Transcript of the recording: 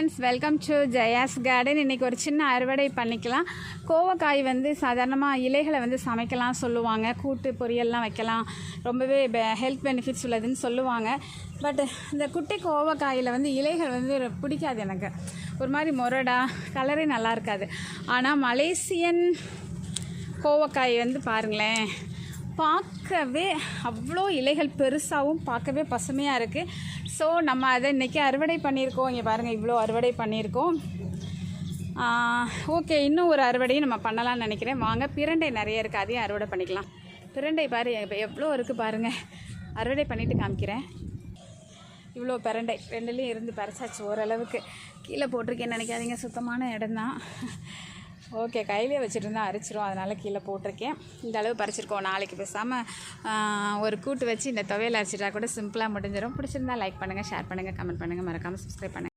Friends, welcome to Jaya's garden. இன்றைக்கி ஒரு சின்ன அறுவடை பண்ணிக்கலாம். கோவக்காய் சாதாரணமாக இலைகளை சமைக்கலாம் சொல்லுவாங்க, கூட்டு பொரியல்லாம் வைக்கலாம், ரொம்பவே ஹெல்த் பெனிஃபிட்ஸ் உள்ளதுன்னு சொல்லுவாங்க. பட் இந்த குட்டி கோவக்காயில் இலைகள் பிடிக்காது எனக்கு. ஒரு மாதிரி மொரடா, கலரே நல்லா இருக்காது. ஆனால் மலேசியன் கோவக்காய் பாருங்களேன், பார்க்கவே அவ்வளோ இலைகள் பெருசாகவும் பார்க்கவே பசுமையாக இருக்குது. ஸோ நம்ம அதை இன்றைக்கி அறுவடை பண்ணியிருக்கோம். இங்கே பாருங்கள், இவ்வளோ அறுவடை பண்ணியிருக்கோம். ஓகே, இன்னும் ஒரு அறுவடையும் நம்ம பண்ணலாம்னு நினைக்கிறேன். வாங்க, பிரண்டை நிறைய இருக்குது, அதையும் அறுவடை பண்ணிக்கலாம். பிரண்டை பாரு இப்போ எவ்வளோ இருக்குது பாருங்கள். அறுவடை பண்ணிவிட்டு காமிக்கிறேன். இவ்வளோ பிரண்டை ரெண்டுலேயும் இருந்து பறிச்சாச்சு. ஓரளவுக்கு கீழே போட்டிருக்கேன்னு நினைக்காதீங்க, சுத்தமான இடம்தான். ஓகே, கையிலே வச்சுட்டு இருந்தால் அரிச்சிரும், அதனால் கீழே போட்டிருக்கேன். இந்த அளவு பறிச்சிருக்கோம். நாளைக்கு பேசாமல் ஒரு கூட்டு வச்சு இந்த துவையல் அரைச்சிட்டா கூட சிம்பிளாக முடிஞ்சிடும். பிடிச்சிருந்தா லைக் பண்ணுங்கள், ஷேர் பண்ணுங்கள், கமெண்ட் பண்ணுங்கள், மறக்காமல் சப்ஸ்கிரைப் பண்ணுங்கள்.